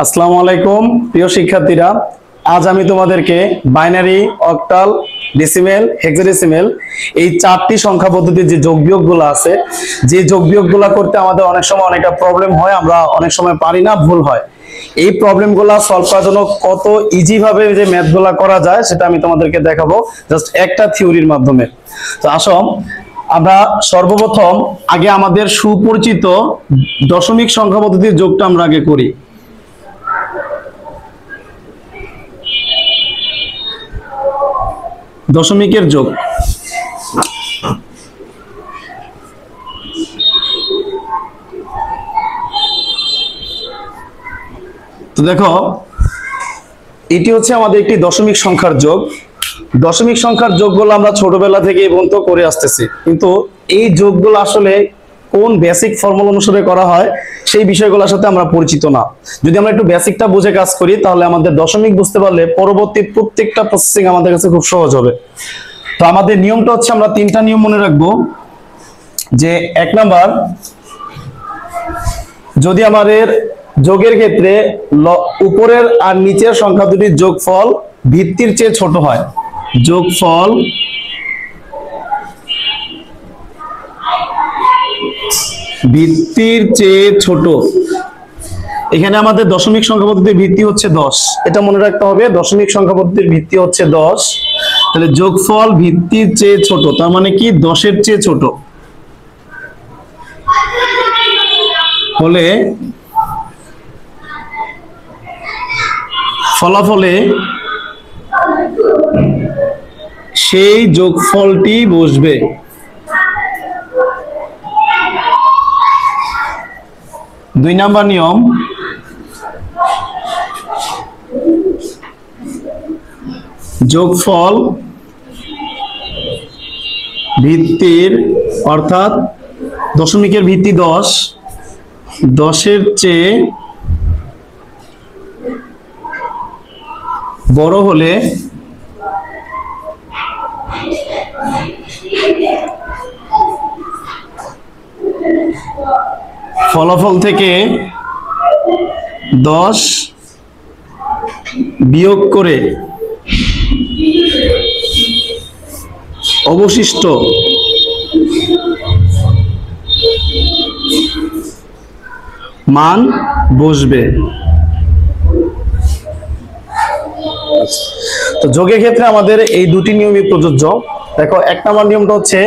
আসসালামু আলাইকুম প্রিয় শিক্ষার্থীরা, আজ আমি তোমাদেরকে বাইনারি, অক্টাল, ডেসিমেল, হেক্সাডেসিমেল এই চারটি সংখ্যা পদ্ধতির যে যোগ বিয়োগগুলো আছে, যে যোগ বিয়োগগুলো করতে আমাদের অনেক সময় অনেকটা প্রবলেম হয়, আমরা অনেক সময় পারি না, ভুল হয়। এই প্রবলেমগুলো সলভ করার জন্য কত ইজি ভাবে যে ম্যাথগুলো করা যায় সেটা আমি তোমাদেরকে দেখাবো জাস্ট একটা থিওরির মাধ্যমে। তো আসো আমরা সর্বপ্রথম আগে আমাদের সুপরিচিত দশমিক সংখ্যা পদ্ধতির যোগটা আমরা আগে করি। দশমিকের যোগ। তো দেখো, এটি হচ্ছে আমাদের একটি দশমিক সংখ্যার যোগ। দশমিক সংখ্যার যোগগুলো আমরা ছোটবেলা থেকে এই পর্যন্ত করে আসতেছি, কিন্তু এই যোগগুলো আসলে কোন বেসিক ফর্মুলা অনুসারে করা হয় সেই বিষয়গুলোর সাথে আমরা পরিচিত না। যদি আমরা একটু বেসিকটা বুঝে কাজ করি তাহলে আমাদের দশমিক বুঝতে পারলে পরবর্তী প্রত্যেকটা প্রসেসিং আমাদের কাছে খুব সহজ হবে। তো আমাদের নিয়মটা হচ্ছে, আমরা তিনটা নিয়ম মনে রাখবো। যে এক নাম্বার, যদি আমাদের যোগের ক্ষেত্রে উপরের আর নিচের সংখ্যা দুটির যোগফল ভিত্তির চেয়ে ছোট হয়, যোগফল ভিত্তির চেয়ে ছোট, এখানে আমাদের দশমিক সংখ্যা পদ্ধতির ভিত্তি হচ্ছে 10, এটা মনে রাখতে হবে। দশমিক সংখ্যা পদ্ধতির ভিত্তি হচ্ছে 10, তাহলে যোগফল ভিত্তির চেয়ে ছোট তার মানে কি 10-এর চেয়ে ছোট হলে ফলাফলে সেই যোগফলটি বসবে। দুই নাম্বার নিয়ম, যোগফল ভিত্তির অর্থাৎ দশমিকের ভিত্তি 10, 10-এর চেয়ে বড় হলে ফলাফল থেকে 10 বিয়োগ করে অবশিষ্ট মান বসবে। তো যোগের ক্ষেত্রে আমাদের এই দুটি নিয়মই প্রযোজ্য। দেখো, এক নম্বর নিয়মটা হচ্ছে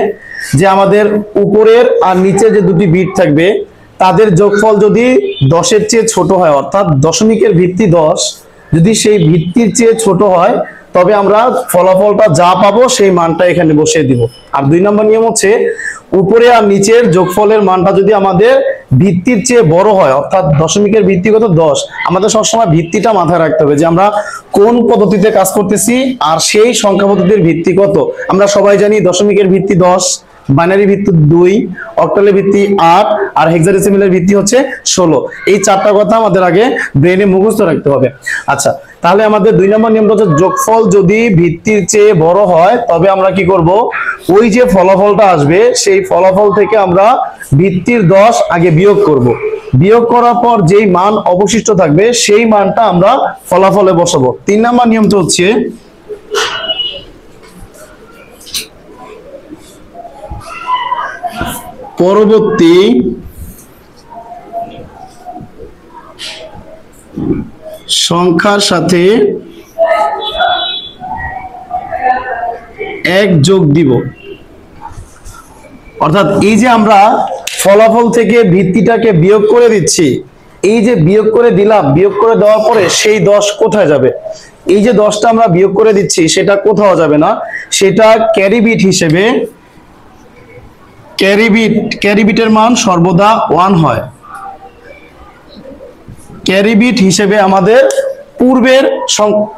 যে আমাদের উপরের আর নিচে যে দুটি বিট থাকবে তাদের যোগফল যদি 10-এর চেয়ে ছোট হয়, অর্থাৎ দশমিকের ভিত্তি 10 যদি সেই ভিত্তির চেয়ে ছোট হয় তবে আমরা ফলাফলটা যা পাবো সেই মানটা এখানে বসিয়ে দিব। আর দুই নম্বর নিয়ম হচ্ছে, উপরে আর নিচের যোগফলের মানটা যদি আমাদের ভিত্তির চেয়ে বড় হয়, অর্থাৎ দশমিকের ভিত্তি কত 10, আমাদের সবসময় ভিত্তিটা মাথায় রাখতে হবে যে আমরা কোন পদ্ধতিতে কাজ করতেছি আর সেই সংখ্যা পদ্ধতির ভিত্তি কত। আমরা সবাই জানি দশমিকের ভিত্তি 10, বাইনারি ভিত্তি 2, অক্টালের ভিত্তি 8 আর হেক্সাডেসিমেলের ভিত্তি হচ্ছে 16। এই চারটা কথা আমাদের আগে ব্রেনে মুখস্থ রাখতে হবে। আচ্ছা, তাহলে আমাদের দুই নম্বর নিয়মটা হচ্ছে, যোগফল যদি ভিত্তির চেয়ে বড় হয় তবে আমরা কি করব, ওই যে ফলাফলটা আসবে সেই ফলাফল থেকে আমরা ভিত্তির 10 আগে বিয়োগ করব। বিয়োগ করার পর যেই মান অবশিষ্ট থাকবে সেই মানটা আমরা ফলাফলে বসাবো। তিন নম্বর নিয়মটা হচ্ছে, পরবর্তী সংখ্যার সাথে 1 যোগ দিব। অর্থাৎ এই যে আমরা ফলাফল থেকে ভিত্তিটাকে বিয়োগ করে দিচ্ছি, এই যে বিয়োগ করে দিলাম, বিয়োগ করে দেওয়ার পরে সেই 10 কোথায় যাবে? এই যে 10টা আমরা বিয়োগ করে দিচ্ছি সেটা কোথাও যাবে না, সেটা ক্যারি বিট হিসেবে, ক্যারি বিটের মান সর্বদা 1 হয়। ক্যারি বিট হিসেবে আমাদের পূর্বের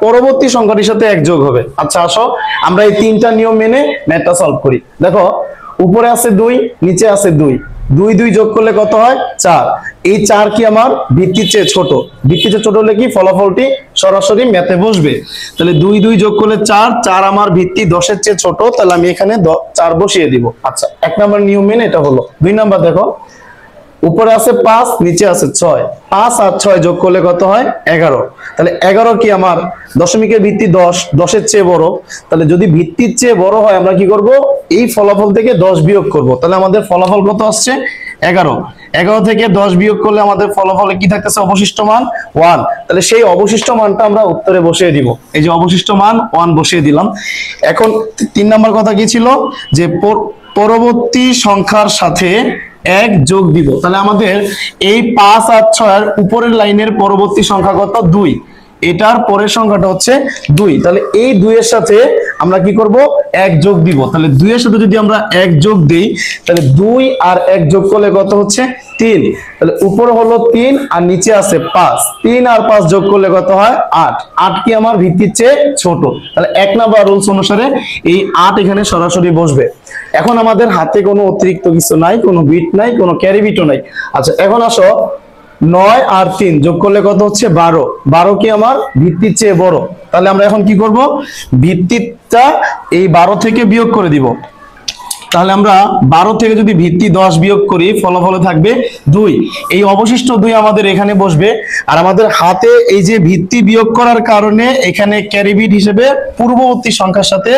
পরবর্তী সংখ্যাটির সাথে 1 যোগ হবে। আচ্ছা, আসো আমরা এই তিনটা নিয়ম মেনে ম্যাথটা সলভ করি। দেখো, উপরে আছে 2, নিচে আছে 2, 2 যোগ করলে কত হয়? 4। এই 4 কি আমার ভিত্তির চেয়ে ছোট, ভিত্তির চেয়ে ছোট হলে কি ফলাফলটি সরাসরি ম্যাথে বসবে। তাহলে 2 যোগ করলে 4, 4 আমার ভিত্তি 10-এর চেয়ে ছোট, তাহলে আমি এখানে 4 বসিয়ে দিব। আচ্ছা, 1 নাম্বার নিয়ম মেনে এটা হলো। 2 নাম্বার দেখো, উপরে আছে 5, নিচে আছে 6, 5 আর 6 যোগ করলে কত হয় 11। তাহলে 11 কি আমার দশমিকের ভিত্তি 10, 10-এর চেয়ে বড়। তাহলে যদি ভিত্তির চেয়ে বড় হয় আমরা কি করব, এই ফলাফল থেকে 10 বিয়োগ করব। তাহলে আমাদের ফলাফল কত আসছে 11। 11 থেকে 10 বিয়োগ করলে আমাদের ফলাফলে কি থাকতেছে, অবশিষ্ট মান 1। তাহলে সেই অবশিষ্ট মানটা আমরা উত্তরে বসিয়ে দিব। এই যে অবশিষ্ট মান 1 বসিয়ে দিলাম। এখন 3 নাম্বার কথা কি ছিল, যে পরবর্তী সংখ্যার সাথে 1 যোগ দিব। তাহলে আমাদের এই 5 আর 6 এর উপরের লাইনের পরবর্তী সংখ্যা কত, 2। এটার পরের সংখ্যাটা হচ্ছে 2। তাহলে এই 2 এর সাথে আমরা কি করব, 1 যোগ দিব। তাহলে 2 এর সাথে যদি আমরা 1 যোগ দেই, তাহলে 2 আর 1 যোগ করলে কত হচ্ছে 3। তাহলে উপরে হলো 3 আর নিচে আছে 5। 3 আর 5 যোগ করলে কত হয় 8। 8 কি আমার ভিত্তির চেয়ে ছোট। তাহলে 1 নাম্বার রুলস অনুসারে এই 8 এখানে সরাসরি বসবে। এখন আমাদের হাতে কোনো অতিরিক্ত কিছু নাই, কোনো বিট নাই, কোনো ক্যারি বিটও নাই। আচ্ছা এখন আসো, 9 আর 3 যোগ করলে কত হচ্ছে 12। 12 কি আমার ভিত্তির চেয়ে বড়। তাহলে আমরা এখন কি করব, ভিত্তিটা এই 12 থেকে বিয়োগ করে দিব। তাহলে আমরা 12 থেকে যদি ভিত্তি 10 বিয়োগ করি, ফলাফলে থাকবে 2। এই অবশিষ্ট 2 আমাদের এখানে বসবে। আর আমাদের হাতে এই যে ভিত্তি বিয়োগ করার কারণে এখানে ক্যারি বিট হিসেবে পূর্ববর্তী সংখ্যার সাথে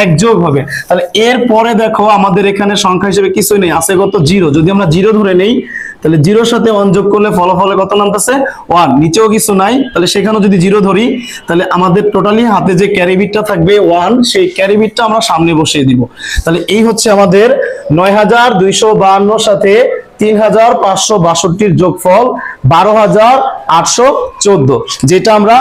1 যোগ হবে। তাহলে এর পরে দেখো আমাদের এখানে সংখ্যা হিসেবে কিছুই নেই, আছে কত 0। যদি আমরা 0 ধরে নেই, তাহলে 0 এর সাথে 1 যোগ করলে ফলাফলে কত নামতেছে 1। নিচেও কিছু নাই, তাহলে সেখানেও যদি 0 ধরি, তাহলে আমাদের টোটালি হাতে যে ক্যারি বিটটা থাকবে 1, সেই ক্যারি বিটটা আমরা সামনে বসিয়ে দিব। তাহলে এই হচ্ছে আমাদের 9252 সাথে 3562 যোগফল 12814, যেটা আমরা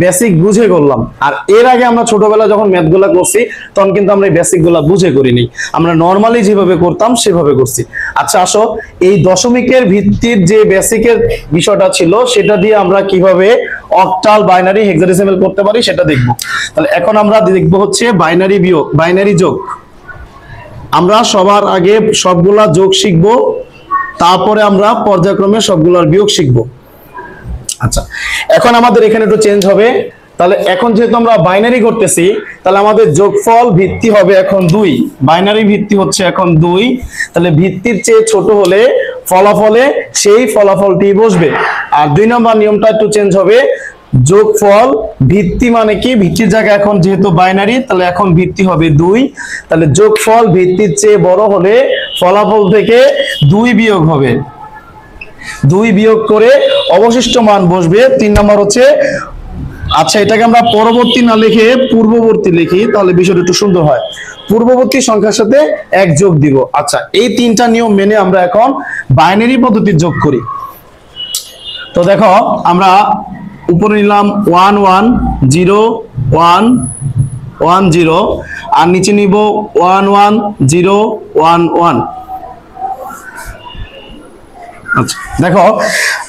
বেসিক বুঝে করলাম। আর এর আগে আমরা ছোটবেলা যখন ম্যাথগুলা করছি, তখন কিন্তু আমরা এই বেসিক গুলা বুঝে করিনি, আমরা নর্মালি যেভাবে করতাম সেভাবে করছি। আচ্ছা আসো, এই দশমিকের ভিত্তির যে বেসিকের বিষয়টা ছিল, সেটা দিয়ে আমরা কিভাবে অক্টাল, বাইনারি, হেক্সাডেসিমাল করতে পারি সেটা দেখব। তাহলে এখন আমরা দেখব হচ্ছে বাইনারি যোগ। আমরা সবার আগে সবগুলা যোগ শিখব, তারপরে আমরা পর্যায়ক্রমে সবগুলার বিয়োগ শিখব। আচ্ছা এখন আমাদের এখানে একটু চেঞ্জ হবে। তাহলে এখন যেহেতু আমরা বাইনারি করতেছি, তাহলে আমাদের যোগফল ভিত্তি হবে এখন 2। বাইনারি ভিত্তি হচ্ছে এখন 2। তাহলে ভিত্তির চেয়ে ছোট হলে ফলাফলে সেই ফলাফলটি বসবে। আর 2 নম্বর নিয়মটা একটু চেঞ্জ হবে। যোগফল ভিত্তি মানে কি, ভিত্তির জায়গায় এখন যেহেতু বাইনারি, তাহলে এখন ভিত্তি হবে 2। তাহলে যোগফল ভিত্তির চেয়ে বড় হলে ফলাফল থেকে 2 বিয়োগ হবে। 2 বিয়োগ করে অবশিষ্ট মান বসবে। 3 নম্বর হচ্ছে, আচ্ছা এটাকে আমরা পরবর্তী না লিখে পূর্ববর্তী লিখি, তাহলে বিষয়টা একটু সুন্দর হয়। পূর্ববর্তী সংখ্যার সাথে 1 যোগ দিব। আচ্ছা এই 3টা নিয়ম মেনে আমরা এখন বাইনারি পদ্ধতির যোগ করি। তো দেখো আমরা উপরে নিলাম 1 1 0 1 1 0, আর নিচে নিব 1 1 0 1 1। আচ্ছা দেখো,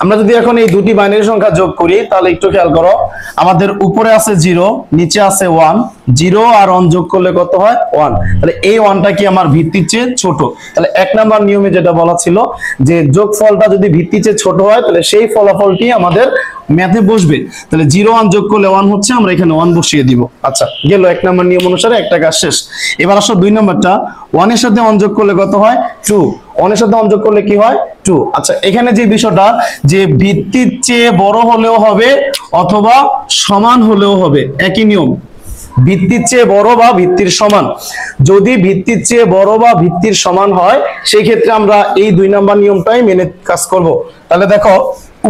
আমরা যদি এখন এই দুটি বাইনারি সংখ্যা যোগ করি, তাহলে একটু খেয়াল করো, আমাদের উপরে আছে 0, নিচে আছে 1। 0 আর 1 যোগ করলে কত হয় 1। তাহলে এই 1টা কি আমার ভিত্তির চেয়ে ছোট। তাহলে 1 নাম্বার নিয়মে যেটা বলা ছিল, যে যোগফলটা যদি ভিত্তির চেয়ে ছোট হয়, তাহলে সেই ফলাফলটি আমাদের ম্যাথে বসবে। তাহলে 0 1 যোগ করলে 1 হচ্ছে, আমরা এখানে 1 বসিয়ে দিব। আচ্ছা গেল 1 নাম্বার নিয়ম অনুসারে একটা কাজ শেষ। এবার আসো 2 নাম্বারটা। 1 এর সাথে 1 যোগ করলে কত হয় 2। 1 এর সাথে 1 যোগ করলে কি হয় 2। আচ্ছা এখানে যে বিষয়টা, যে ভিত্তির চেয়ে বড় হলেও হবে অথবা সমান হলেও হবে, একই নিয়ম। ভিত্তির চেয়ে বড় বা ভিত্তির সমান। যদি ভিত্তির চেয়ে বড় বা ভিত্তির সমান হয়, সেই ক্ষেত্রে আমরা এই 2 নাম্বার নিয়মটাই মেনে কাজ করব। তাহলে দেখো,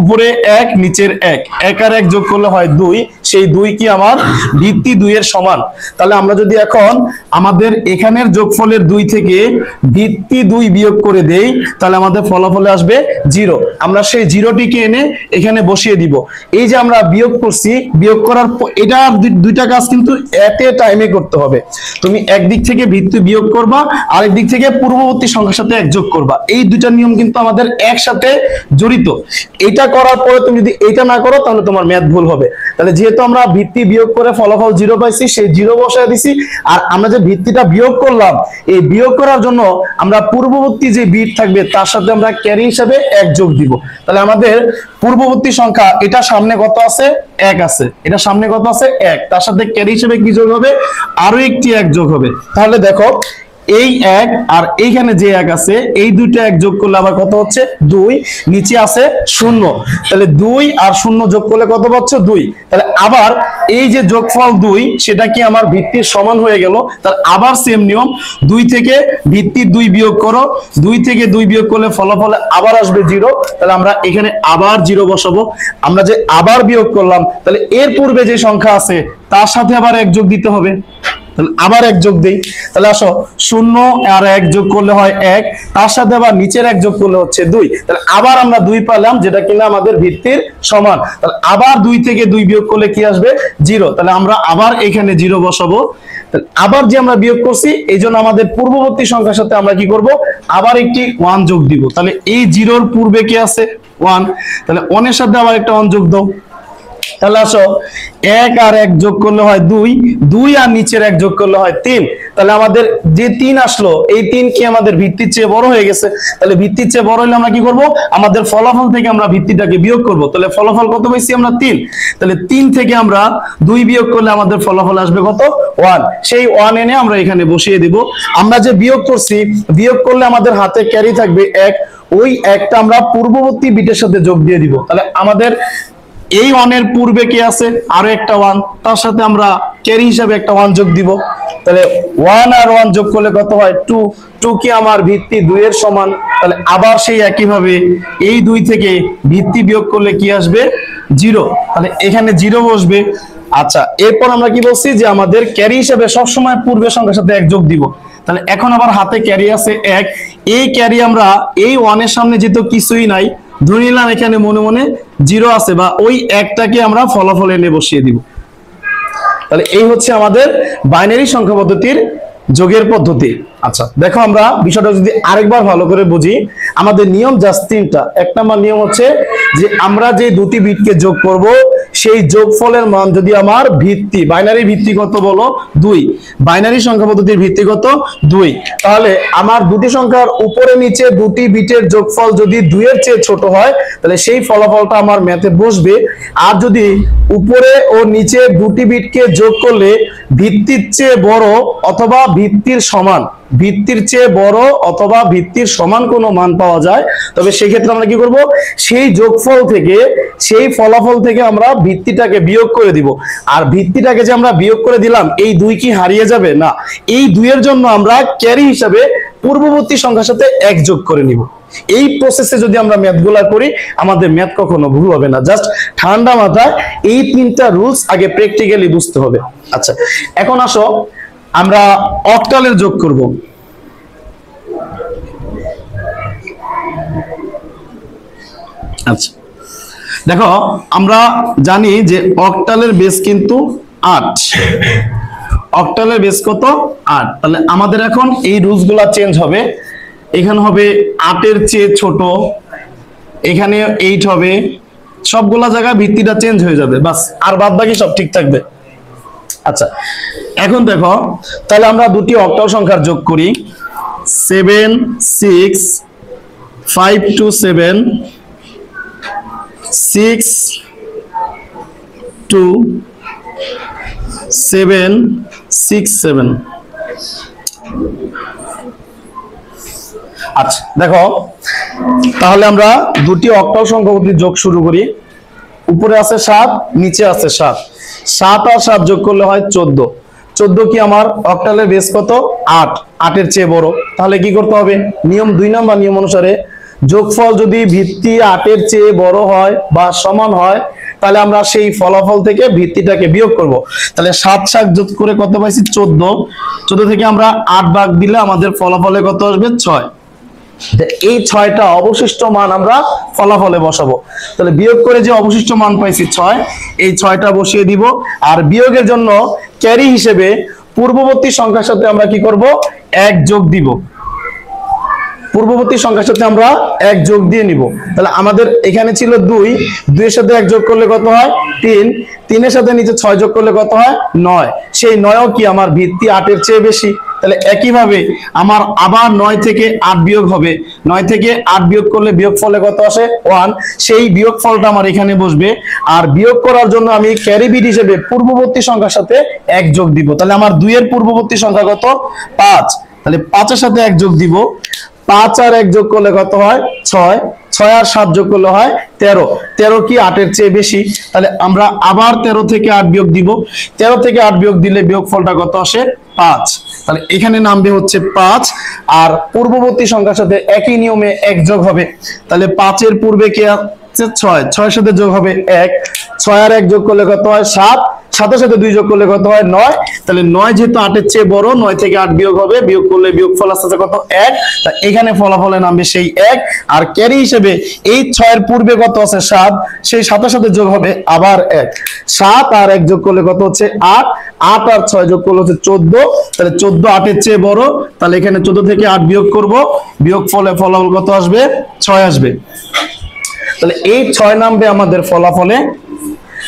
উপরে 1 নিচের 1, 1 আর 1 যোগ করলে হয় 2। সেই 2 কি আমার ভিত্তি 2 এর সমান। তাহলে আমরা যদি এখন আমাদের এখানের যোগফলের 2 থেকে ভিত্তি 2 বিয়োগ করে দেই, তাহলে আমাদের ফলাফলে আসবে 0। আমরা সেই 0টিকে এনে এখানে বসিয়ে দিব। এই যে আমরা বিয়োগ করছি, বিয়োগ করার এটা দুইটা কাজ কিন্তু এট এ টাইমে করতে হবে। তুমি একদিক থেকে ভিত্তি বিয়োগ করবা, আরেক দিক থেকে পূর্ববর্তী সংখ্যার সাথে 1 যোগ করবা। এই দুইটা নিয়ম কিন্তু আমাদের একসাথে জড়িত। এটা করার পরে তুমি যদি এটা না করো, তাহলে তোমার ম্যাথ ভুল হবে। তাহলে যেহেতু আমরা ভিত্তি বিয়োগ করে ফলাফল 0 পাইছি, সেই 0 বসায় দিছি। আর আমরা যে ভিত্তিটা বিয়োগ করলাম, এই বিয়োগ করার জন্য আমরা পূর্ববর্তী যে বিট থাকবে তার সাথে আমরা ক্যারি হিসাবে 1 যোগ দিব। তাহলে আমাদের পূর্ববর্তী সংখ্যা, এটা সামনে কত আছে 1 আছে, এটা সামনে কত আছে 1, তার সাথে ক্যারি হিসেবে কি যোগ হবে, আরো একটি 1 যোগ হবে। তাহলে দেখো এই এক আর এইখানে যে এক আছে এই দুইটা এক যোগ করলে আবার কত হচ্ছে 2, নিচে আছে 0, তাহলে 2 আর 0 যোগ করলে কত পাচ্ছ 2। তাহলে আবার এই যে যোগফল 2 সেটা কি আমার ভিত্তির সমান হয়ে গেল। তার আবার সেম নিয়ম, 2 থেকে ভিত্তির 2 বিয়োগ করো, 2 থেকে 2 বিয়োগ করলে ফলাফলে আবার আসবে 0। তাহলে আমরা এখানে আবার 0 বসাবো। আমরা যে আবার বিয়োগ করলাম তাহলে এর পূর্বে যে সংখ্যা আছে তার সাথে আবার 1 যোগ দিতে হবে, তাহলে আবার 1 যোগ দেই। তাহলে আসো 0 আর 1 যোগ করলে হয় 1, তার সাথে আবার নিচের 1 যোগ করলে হচ্ছে 2। তাহলে আবার আমরা 2 পেলাম যেটা কিনা আমাদের ভিত্তির সমান। তাহলে আবার 2 থেকে 2 বিয়োগ করলে কি আসবে 0। তাহলে আমরা আবার এখানে 0 বসাবো। আবার যে আমরা বিয়োগ করছি এই জন্য আমাদের পূর্ববর্তী সংখ্যার সাথে আমরা কি করব, আবার একটি 1 যোগ দিব। তাহলে এই 0-র পূর্বে কি আছে 1, তাহলে 1 এর সাথে আবার একটা 1 যোগ দাও। তাহলে আসো 1 আর 1 যোগ করলে হয় 2, 2 আর নিচের 1 যোগ করলে হয় 3। তাহলে আমাদের যে 3 আসলো এই 3 কি আমাদের ভিত্তির চেয়ে বড় হয়ে গেছে। তাহলে ভিত্তির চেয়ে বড় হলে আমরা কি করব, আমাদের ফলাফল থেকে আমরা ভিত্তিটাকে বিয়োগ করব। তাহলে ফলাফল কত পাইছি আমরা 3। তাহলে 3 থেকে আমরা 2 বিয়োগ করলে আমাদের ফলাফল আসবে কত 1। সেই 1 এনে আমরা এখানে বসিয়ে দিব। আমরা যে বিয়োগ করছি, বিয়োগ করলে আমাদের হাতে ক্যারি থাকবে 1, ওই একটা আমরা পূর্ববর্তী বিটের সাথে যোগ দিয়ে দিব। তাহলে আমাদের এই 1 এর পূর্বে কি আছে আরো একটা 1, তার সাথে আমরা ক্যারি হিসাবে একটা 1 যোগ দিব। তাহলে 1 আর 1 যোগ করলে কত হয় 2, 2 কি আমার ভিত্তি 2 এর সমান। তাহলে আবার সেই একই ভাবে এই 2 থেকে ভিত্তি বিয়োগ করলে কি আসবে 0। তাহলে এখানে 0 বসবে। আচ্ছা, এরপর আমরা কি বলছি যে আমাদের ক্যারি হিসাবে সব সময় পূর্বের সংখ্যার সাথে 1 যোগ দিব। তাহলে এখন আবার হাতে ক্যারি আছে 1, এই ক্যারি আমরা এই 1 এর সামনে যেহেতু কিছুই নাই ধরে নিলাম এখানে মনে মনে 0 আছে, বা ওই একটাকে আমরা ফলাফল এনে বসিয়ে দিব। তাহলে এই হচ্ছে আমাদের বাইনারি সংখ্যা পদ্ধতির যোগের পদ্ধতি। আচ্ছা দেখো, আমরা বিষয়টা যদি আরেকবার ভালো করে বুঝি, আমাদের নিয়ম জাস্ট 3টা। 1 নম্বর নিয়ম হচ্ছে যে আমরা যে দুটি বিটকে যোগ করব সেই যোগফলের মান যদি আমার ভিত্তি বাইনারি ভিত্তি কত বলো 2, বাইনারি সংখ্যা পদ্ধতির ভিত্তি কত 2, তাহলে আমার দুটি সংখ্যার উপরে নিচে দুটি বিটের যোগফল যদি 2 এর চেয়ে ছোট হয় তাহলে সেই ফলাফলটা আমার ম্যাথে বসবে। আর যদি উপরে ও নিচে দুটি বিটকে যোগ করলে ভিত্তির চেয়ে বড় অথবা ভিত্তির সমান, ভিত্তির চেয়ে বড় অথবা ভিত্তির সমান কোনো মান পাওয়া যায়, তবে সেক্ষেত্রে আমরা কি করব, সেই যোগফল থেকে সেই ফলাফল থেকে আমরা ভিত্তিটাকে বিয়োগ করে দিব। আর ভিত্তিটাকে যে আমরা বিয়োগ করে দিলাম এই 2 কি হারিয়ে যাবে না, এই 2 এর জন্য আমরা ক্যারি হিসাবে পূর্ববর্তী সংখ্যার সাথে 1 যোগ করে নিব। এই প্রসেসে যদি আমরা ম্যাথগুলা করি আমাদের ম্যাথ কখনো ভুল হবে না। জাস্ট ঠান্ডা মাথায় এই 3টা রুলস আগে প্র্যাকটিক্যালি বুঝতে হবে। আচ্ছা এখন আসো আমরা অক্টালের যোগ করব। আচ্ছা দেখো, আমরা জানি যে অক্টালের বেস কিন্তু 8, অক্টালের বেস কত 8। তাহলে আমাদের এখন এই রুলস গুলা চেঞ্জ হবে। এখানে হবে 8 এর চেয়ে ছোট, এখানে 8 হবে, সবগুলা জায়গায় ভিত্তিটা চেঞ্জ হয়ে যাবে, বাস আর বাদ বাকি সব ঠিক থাকবে। আচ্ছা এখন দেখো, তাহলে আমরা দুটি অক্টাল সংখ্যার যোগ করি। 7 6 5 2 7 6 2 7 6 7। আচ্ছা দেখো, তাহলে আমরা দুটি অক্টাল সংখ্যা পদ্ধতির যোগ শুরু করি। উপরে আছে 7, নিচে আছে 7, 7 আর 7 যোগ করলে হয় 14। 14 কি আমার অক্টালের বেস কত 8, 8 এর চেয়ে বড়। তাহলে কি করতে হবে, নিয়ম 2 নম্বর নিয়ম অনুসারে যোগফল যদি ভিত্তি 8 এর চেয়ে বড় হয় বা সমান হয় তাহলে আমরা সেই ফলাফল থেকে ভিত্তিটাকে বিয়োগ করব। তাহলে 7 7 যোগ করে কত পাইছি 14, 14 থেকে আমরা 8 ভাগ দিলে আমাদের ফলাফলে কত আসবে 6। এই 6টা অবশিষ্ট মান আমরা ফলাফলে বসাবো। তাহলে বিয়োগ করে যে অবশিষ্ট মান পাইছি 6, এই 6টা বসিয়ে দিব। আর বিয়োগের জন্য ক্যারি হিসেবে পূর্ববর্তী সংখ্যার সাথে আমরা কি করব, 1 যোগ দিব। পূর্ববর্তী সংখ্যার সাথে আমরা 1 যোগ দিয়ে নিব। তাহলে আমাদের এখানে ছিল 2, 2 এর সাথে 1 যোগ করলে কত হয় 3, 3 এর সাথে নিচে 6 যোগ করলে কত হয় 9। সেই 9ও কি আমার ভিত্তি 8 এর চেয়ে বেশি। তাহলে একইভাবে আমার আবার 9 থেকে 8 বিয়োগ হবে, 9 থেকে 8 বিয়োগ করলে বিয়োগফলে কত আসে 1, সেই বিয়োগফলটা আমার এখানে বসবে। আর বিয়োগ করার জন্য আমি ক্যারি বিট হিসেবে পূর্ববর্তী সংখ্যার সাথে 1 যোগ দিব। তাহলে আমার 2 এর পূর্ববর্তী সংখ্যা কত 5, তাহলে 5 এর সাথে 1 যোগ দিব, 5 আর 1 যোগ করলে কত হয় 6, 6 আর 7 যোগ করলে হয় 13, 13 কি 8 এর চেয়ে বেশি, তাহলে আমরা আবার 13 থেকে 8 বিয়োগ দিব, 13 থেকে 8 বিয়োগ দিলে বিয়োগফলটা কত আসে 5, তাহলে এখানে নামবে হচ্ছে 5, আর পূর্ববর্তী সংখ্যার সাথে একই নিয়মে 1 যোগ হবে, তাহলে 5 এর পূর্বে কি আছে 6, 6 এর সাথে যোগ হবে 1, 6 আর 1 যোগ করলে কত হয় 7, 7 এর সাথে 2 যোগ করলে কত হয় 9, তাহলে 9 যেহেতু 8 এর চেয়ে বড়, 9 থেকে 8 বিয়োগ হবে, বিয়োগ করলে বিয়োগফল আসছে কত 1, তাই এখানে ফলাফলে নামবে সেই 1, আর ক্যারি হিসেবে এই 6 এর পূর্বে কত আছে 7, সেই 7 এর সাথে যোগ হবে আবার 1, 7 আর 1 যোগ করলে কত হচ্ছে 8, 8 আর 6 যোগ করলে হচ্ছে 14, তাহলে 14 8 এর চেয়ে বড়, তাহলে এখানে 14 থেকে 8 বিয়োগ করব, বিয়োগফলে ফলাফল কত আসবে 6 আসবে, তাহলে এই 6 নামবে আমাদের ফলাফলে।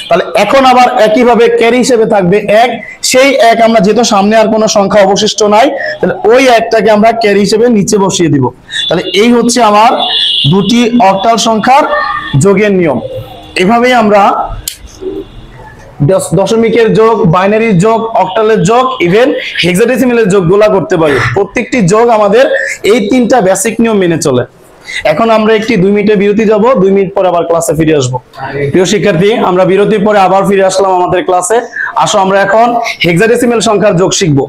তাহলে এখন আবার একই ভাবে ক্যারি হিসেবে থাকবে 1, সেই 1 আমরা যেহেতু সামনে আর কোনো সংখ্যা অবশিষ্ট নাই, তাহলে ওই 1টাকে আমরা ক্যারি হিসেবে নিচে বসিয়ে দিব। তাহলে এই হচ্ছে আমার দুটি অক্টাল সংখ্যার যোগের নিয়ম। এভাবেই আমরা দশমিকের যোগ, বাইনারির যোগ, অক্টালের যোগ, ইভেন হেক্সাডেসিমেলের যোগগুলা করতে পারি। প্রত্যেকটি যোগ আমাদের এই 3টা বেসিক নিয়ম মেনে চলে। এখন আমরা একটি 2 মিনিটের বিরতি যাব, 2 মিনিট পরে আবার ক্লাসে ফিরে আসব। প্রিয় শিক্ষার্থী, আমরা বিরতির পরে আবার ফিরে আসলাম আমাদের ক্লাসে। আসো আমরা এখন হেক্সাডেসিমেল সংখ্যার যোগ শিখব।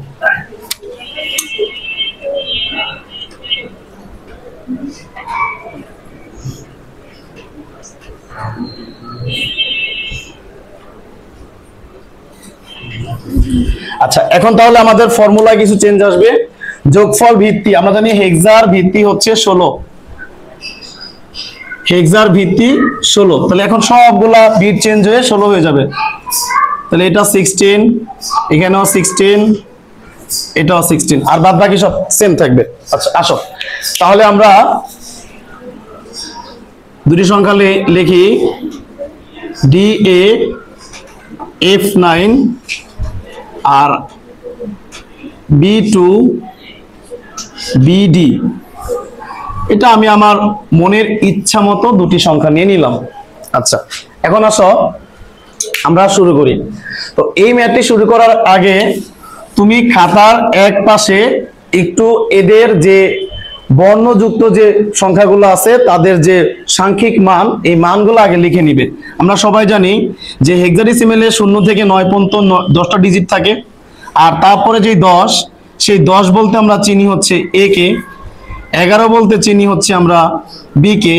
আচ্ছা, এখন তাহলে আমাদের ফর্মুলায় কিছু চেঞ্জ আসবে। যোগফল ভিত্তি, আমরা জানি হেক্সার ভিত্তি হচ্ছে 16, হেক্সার ভিত্তি 16, তাহলে এখন সবগুলা বিট চেঞ্জ হয়ে 16 হয়ে যাবে। তাহলে এটা 16, এখানেও 16, এটাও 16, আর বাদ বাকি সব সেম থাকবে। আচ্ছা আসো তাহলে আমরা দুটি সংখ্যা লিখি, DA F9 আর B2 BD। এটা আমি আমার মনের ইচ্ছা মতো দুটি সংখ্যা নিয়ে নিলাম। আচ্ছা এখন আসো আমরা শুরু করি। তো এই ম্যাথটি শুরু করার আগে তুমি খাতার এক পাশে একটু এদের যে বর্ণযুক্ত যে সংখ্যাগুলো আছে তাদের যে সাংখ্যিক মান, এই মানগুলো আগে লিখে নিবে। আমরা সবাই জানি যে হেক্সাডেসিমেলে 0 থেকে 9 পর্যন্ত 10টা ডিজিট থাকে, আর তারপরে যে 10, সেই 10 বলতে আমরা চিনি হচ্ছে A কে, 11 বলতে চিনি হচ্ছে আমরা B কে,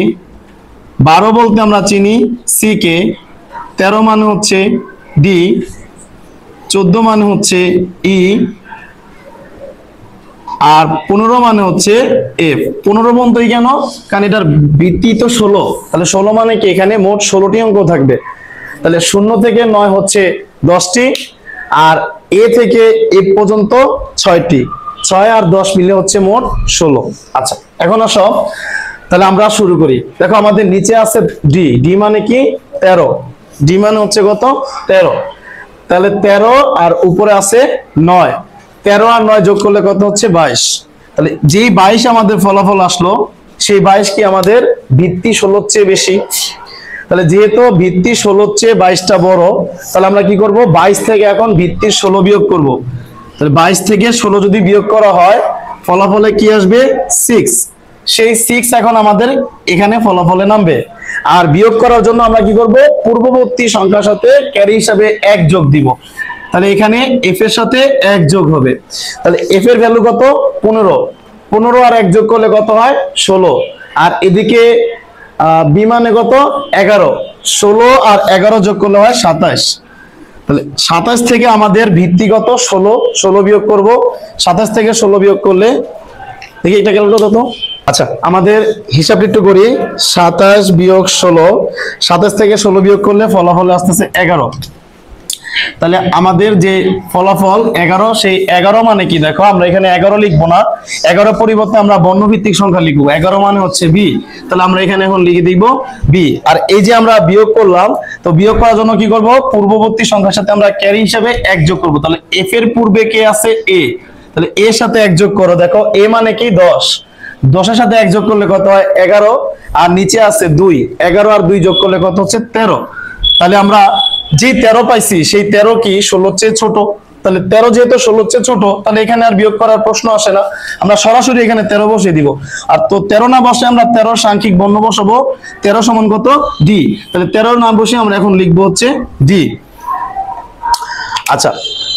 12 বলতে আমরা চিনি C কে, 13 মানে হচ্ছে D, 14 মানে হচ্ছে E, আর 15 মানে হচ্ছে F। 15 পর্যন্তই কেন? কারণ এটার ভিত্তি তো 16, তাহলে 16 মানে কি এখানে মোট 16টি অঙ্ক থাকবে। তাহলে 0 থেকে 9 হচ্ছে 10টি, আর A থেকে F পর্যন্ত 6টি, 6 আর 10 মিলে হচ্ছে মোট 16। আচ্ছা এখন আসো তাহলে আমরা শুরু করি। দেখো আমাদের নিচে আছে D মানে কি 13, D মানে হচ্ছে কত 13, তাহলে 13 আর উপরে আছে 9, 13 আর 9 যোগ করলে কত হচ্ছে 22। তাহলে যেই 22 আমাদের ফলাফল আসলো, সেই 22 কি আমাদের ভিত্তি 16 চেয়ে বেশি। তাহলে যেহেতু ভিত্তি 16 চেয়ে 22টা বড়, তাহলে আমরা কি করব 22 থেকে এখন ভিত্তির 16 বিয়োগ করব। তাহলে 22 থেকে 16 যদি বিয়োগ করা হয় ফলাফলে কি আসবে 6, সেই 6 এখন আমাদের এখানে ফলাফলে নামবে। আর বিয়োগ করার জন্য আমরা কি করব পূর্ববর্তী সংখ্যার সাথে ক্যারি হিসাবে 1 যোগ দিব। তাহলে এখানে F এর সাথে 1 যোগ হবে, তাহলে F এর ভ্যালু কত 15, 15 আর 1 যোগ করলে কত হয় 16, আর এদিকে B মানে কত 11, 16 আর 11 যোগ করলে হয় 27। তাহলে 27 থেকে আমাদের ভিত্তিগত 16 বিয়োগ করব। 27 থেকে 16 বিয়োগ করলে দেখি এটা গেল কত। আচ্ছা আমাদের হিসাব একটু করি, 27 বিয়োগ 16, 27 থেকে 16 বিয়োগ করলে ফলাফল আসতেছে 11। তাহলে আমাদের যে ফলাফল 11, সেই 11 মানে কি দেখো আমরা এখানে 11 লিখবো না, 11 পরিবর্তে আমরা বর্ণভিত্তিক সংখ্যা লিখবো। 11 মানে হচ্ছে B, তাহলে আমরা এখানে এখন লিখে দিব B। আর এই যে আমরা বিয়োগ করলাম, তো বিয়োগ করার জন্য কি করব পূর্ববর্তী সংখ্যার সাথে আমরা ক্যারি হিসাবে 1 যোগ করব। তাহলে F এর পূর্বে কে আছে A, তাহলে A এর সাথে 1 যোগ করো। দেখো A মানে কি 10, 10 এর সাথে 1 যোগ করলে কত হয় 11, আর নিচে আছে 2, 11 আর 2 যোগ করলে কত হচ্ছে 13। তাহলে আমরা যে 13 পাইছি সেই 13 কি 16 চেয়ে ছোট, তাহলে 13 যেহেতু 16 চেয়ে ছোট, তাহলে এখানে আর বিয়োগ করার প্রশ্ন আসে না, আমরা সরাসরি এখানে 13 বসিয়ে দিব। আর তো 13 না বসে আমরা 13 সাংখ্যিক বর্ণ বসাবো, 13 সমান কত ডি, তাহলে 13 না বসে আমরা এখন লিখবো হচ্ছে ডি। আচ্ছা,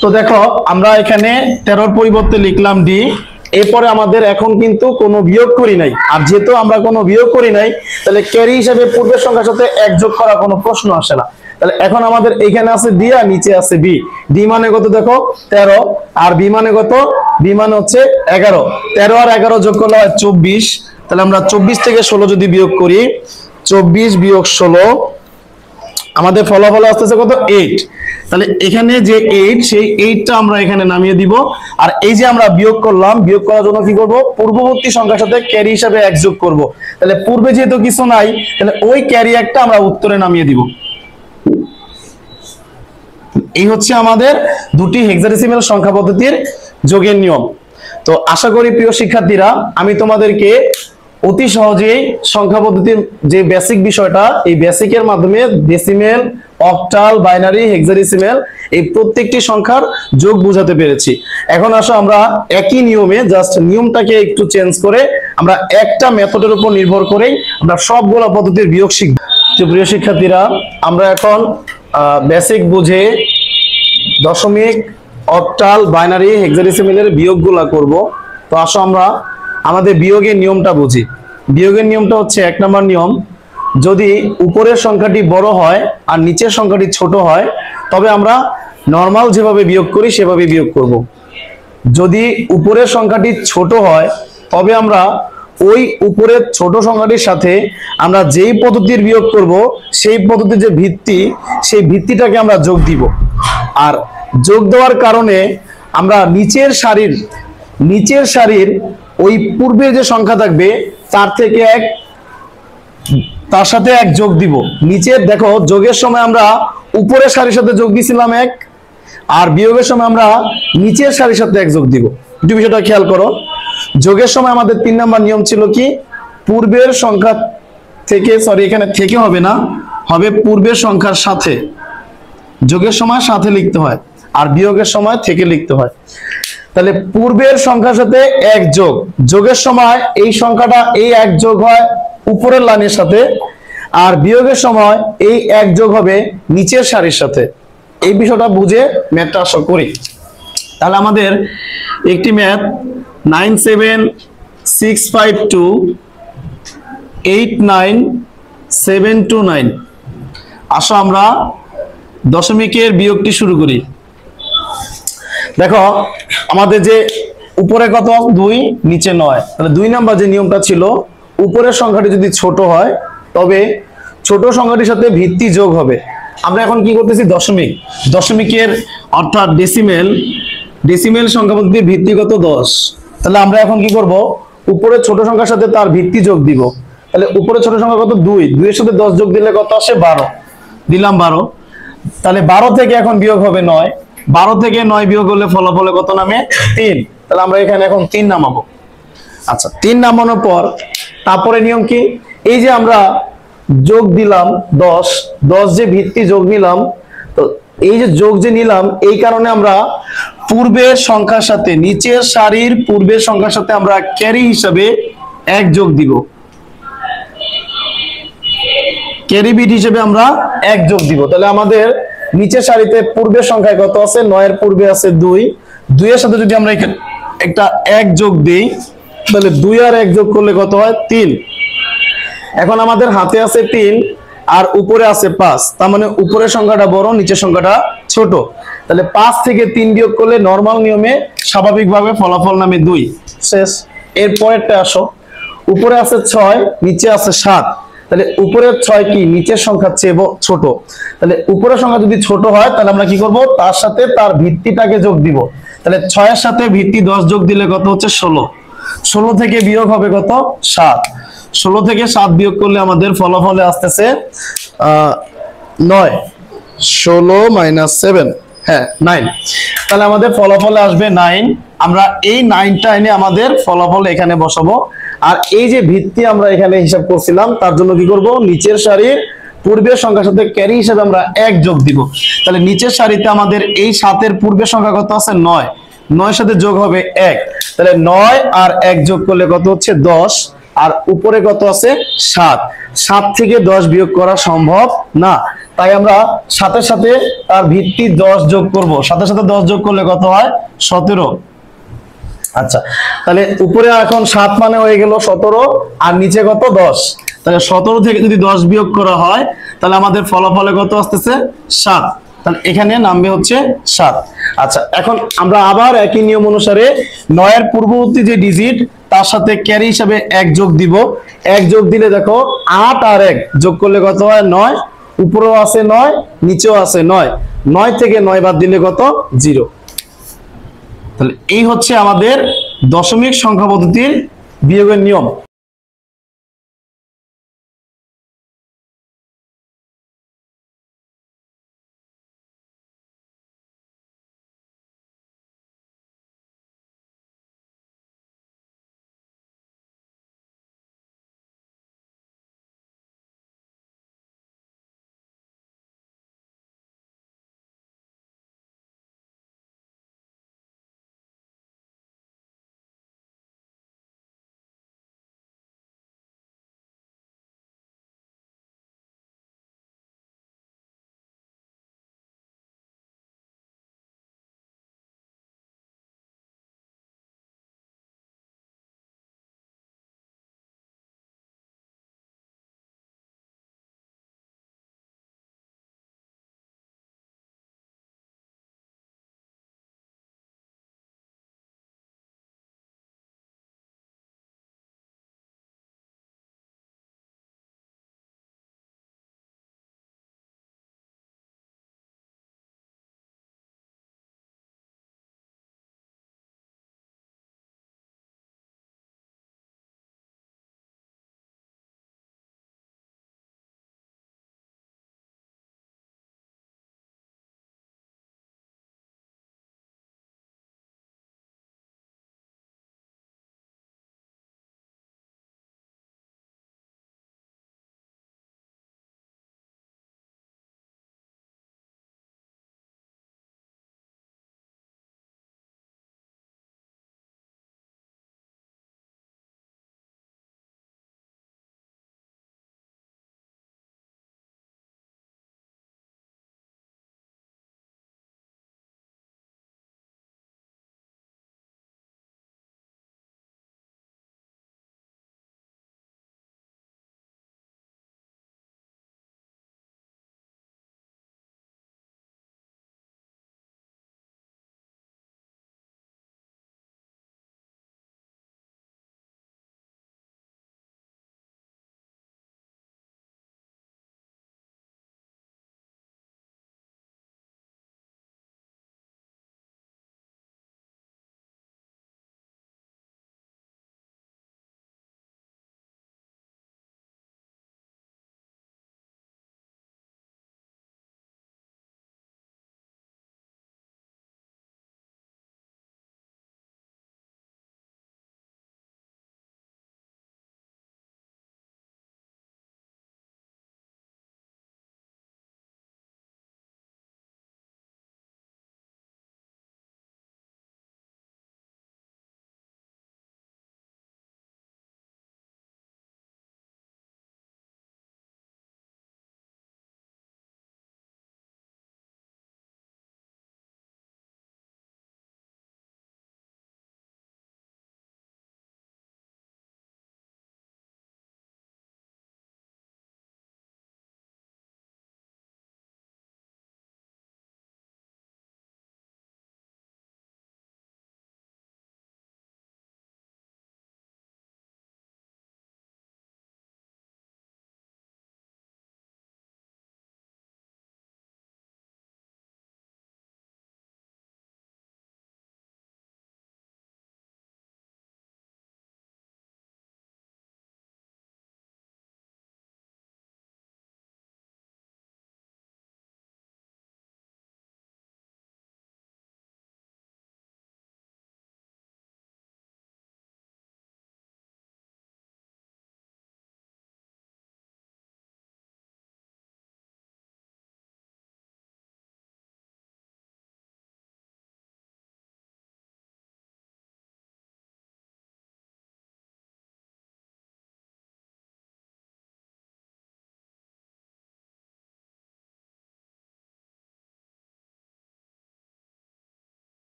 তো দেখো আমরা এখানে 13 পরিবর্তে লিখলাম ডি। এরপরে আমাদের এখন কিন্তু কোনো বিয়োগ করি নাই, আর যেহেতু আমরা কোনো বিয়োগ করি নাই তাহলে ক্যারি হিসেবে পূর্বের সংখ্যার সাথে এক যোগ করা কোনো প্রশ্ন আসে না। তাহলে এখন আমাদের এখানে আছে ডি আর নিচে আছে বি। ডি মানে কত দেখো 13, আর বি মানে কত, বি মানে হচ্ছে 11। 13 আর 11 যোগ করলে হয় 24। তাহলে আমরা 24 থেকে 16 যদি বিয়োগ করি, 24 বিয়োগ 16, আমাদের ফলাফল আসতেছে কত 8। তাহলে এখানে যে 8, সেই 8টা আমরা এখানে নামিয়ে দিব। আর এই যে আমরা বিয়োগ করলাম, বিয়োগ করার জন্য কি করব, পূর্ববর্তী সংখ্যার সাথে ক্যারি হিসাবে এক যোগ করব। তাহলে পূর্বে যেহেতু কিছু নাই, তাহলে ওই ক্যারি একটা আমরা উত্তরে নামিয়ে দিব। এই হচ্ছে আমাদের দুটি হেক্সাডেসিমাল সংখ্যা পদ্ধতির যোগের নিয়ম। তো আশা করি প্রিয় শিক্ষার্থীরা, আমি তোমাদেরকে অতি সহজেই সংখ্যা পদ্ধতির যে বেসিক বিষয়টা, এই বেসিকের মাধ্যমে ডেসিমেল, অক্টাল, বাইনারি, হেক্সাডেসিমাল এই প্রত্যেকটি সংখ্যার যোগ বোঝাতে পেরেছি। এখন আসো আমরা একই নিয়মে, জাস্ট নিয়মটাকে একটু চেঞ্জ করে আমরা একটা মেথডের উপর নির্ভর করেই আমরা সবগুলো পদ্ধতির বিয়োগ শিখব। তো প্রিয় শিক্ষার্থীরা, আমরা এখন বেসিক বুঝে দশমিক, অক্টাল, বাইনারি, হেক্সাডেসিমালের বিয়োগগুলো করব। তো আসো আমরা আমাদের বিয়োগের নিয়মটা বুঝি। বিয়োগের নিয়মটা হচ্ছে 1 নম্বর নিয়ম, যদি উপরের সংখ্যাটি বড় হয় আর নিচের সংখ্যাটি ছোট হয়, তবে আমরা নরমাল যেভাবে বিয়োগ করি সেভাবে বিয়োগ করব। যদি উপরের সংখ্যাটি ছোট হয়, তবে আমরা ওই উপরের ছোট সংখ্যাটির সাথে আমরা যেই পদ্ধতির বিয়োগ করব, সেই পদ্ধতির যে ভিত্তি, সেই ভিত্তিটাকে আমরা যোগ দিব। আর যোগ দেওয়ার কারণে আমরা নিচের সারির ওই পূর্বের যে সংখ্যা থাকবে তার সাথে এক যোগ দিব। নিচের দেখো, যোগের সময় আমরা উপরের সারির সাথে যোগ দিছিলাম 1, আর বিয়োগের সময় আমরা নিচের সারির সাথে এক যোগ দিব। একটু বিষয়টা খেয়াল করো। যোগের সময় আমাদের 3 নম্বর নিয়ম ছিল কি, পূর্বের সংখ্যা থেকে, সরি এখানে থেকে হবে না, হবে পূর্বের সংখ্যার সাথে। যোগের সময় সাথে লিখতে হয়, আর বিয়োগের সময় থেকে লিখতে হয়। তাহলে পূর্বের সংখ্যার সাথে এক যোগ, যোগের সময় এই সংখ্যাটা এই এক যোগ হয় উপরের লাইনের সাথে, আর বিয়োগের সময় এই এক যোগ হবে নিচের সারির সাথে। এই বিষয়টা বুঝে ম্যাথটা আশা করি। তাহলে আমাদের একটি ম্যাথ 9765289,729। আসো আমরা দশমিকের বিয়োগটি শুরু করি। দেখো আমাদের যে উপরে কত 2, নিচে 9, তাহলে 2 নাম্বার যে নিয়মটা ছিল, উপরের সংখ্যাটি যদি ছোট হয় তবে ছোট সংখ্যাটির সাথে ভিত্তি যোগ হবে। আমরা এখন কি করতেছি, দশমিকের অর্থাৎ ডেসিমেল সংখ্যা পদ্ধতির ভিত্তি কত 10। তাহলে আমরা এখন কি করব, উপরের ছোট সংখ্যার সাথে তার ভিত্তি যোগ দিব। তাহলে উপরের ছোট সংখ্যা কত 2, 2 এর সাথে 10 যোগ দিলে কত আসে 12, দিলাম 12। তাহলে 12 থেকে এখন বিয়োগ হবে 9, 12 থেকে 9 বিয়োগ হলে ফলাফলে কত নামে 3। তাহলে আমরা এখানে এখন 3 নামাবো। আচ্ছা, 3 নামানোর পর তারপরে নিয়ম কি, এই যে আমরা যোগ দিলাম 10 যে ভিত্তি যোগ নিলাম, তো এই যে যোগ যে নিলাম, এই কারণে আমরা পূর্বের সংখ্যার সাথে, নিচের সারির পূর্বের সংখ্যার সাথে আমরা ক্যারি হিসাবে এক যোগ দিব। ক্যারি বিট হিসেবে আমরা এক যোগ দিব। তাহলে আমাদের নিচের সারিতে পূর্বের সংখ্যায় কত আছে, 9 এর পূর্বে আছে 2, 2 এর সাথে যদি আমরা একটা এক যোগ দিই, তাহলে 2 আর 1 যোগ করলে কত হয় 3। এখন আমাদের হাতে আছে 3 আর উপরে আছে 5, তার মানে উপরের সংখ্যাটা বড়, নিচের সংখ্যাটা ছোট। তাহলে 5 থেকে 3 বিয়োগ করলে নরমাল নিয়মে স্বাভাবিকভাবে ফলাফল নামে 2। শেষ। এর পরেরটা আসো, উপরে আছে 6, নিচে আছে 7। তাহলে উপরের 6 কি নিচের সংখ্যার চেয়ে ছোট। তাহলে উপরের সংখ্যা যদি ছোট হয়, তাহলে আমরা কি করব, তার সাথে তার ভিত্তিটাকে যোগ দিব। তাহলে 6 এর সাথে ভিত্তি 10 যোগ দিলে কত হচ্ছে 16। 16 থেকে বিয়োগ হবে কত 7। 16 থেকে 7 বিয়োগ করলে আমাদের ফলাফলে আসতেছে 9। 16 - 7, হ্যাঁ 9। তাহলে আমাদের ফলাফলে আসবে 9। আমরা এই 9টা এনে আমাদের ফলাফল এখানে বসাবো। আর এই যে ভিত্তি আমরা এখানে হিসাব করছিলাম, তার জন্য কি করব, নিচের সারির পূর্বের সংখ্যার সাথে ক্যারি হিসেবে আমরা 1 যোগ দিব। তাহলে নিচের সারিতে আমাদের এই 7 এর পূর্বের সংখ্যা কত আছে 9, 9 সাথে যোগ হবে 1, তাহলে 9 আর 1 যোগ করলে কত হচ্ছে 10, আর উপরে কত আছে 7, 7 থেকে 10 বিয়োগ করা সম্ভব না, তাই আমরা সাথে সাথে তার ভিত্তি 10 যোগ করব, সাথে সাথে 10 যোগ করলে কত হয় 17। আচ্ছা, তাহলে উপরে এখন 7 মানে হয়ে গেল 17 আর নিচে কত 10, তাহলে 17 থেকে যদি 10 বিয়োগ করা হয় তাহলে আমাদের ফলাফলে কত আসতেছে 7, তাহলে এখানে নামবে হচ্ছে 7। আচ্ছা, এখন আমরা আবার একই নিয়ম অনুসারে 9 এর পূর্ববর্তী যে ডিজিট তার সাথে ক্যারি হিসাবে 1 যোগ দিব। 1 যোগ দিলে দেখো 8 আর 1 যোগ করলে কত হয় 9, উপরেও আছে 9 নিচেও আছে 9, 9 থেকে 9 বাদ দিলে কত 0। তাহলে এই হচ্ছে আমাদের দশমিক সংখ্যা পদ্ধতির বিয়োগের নিয়ম।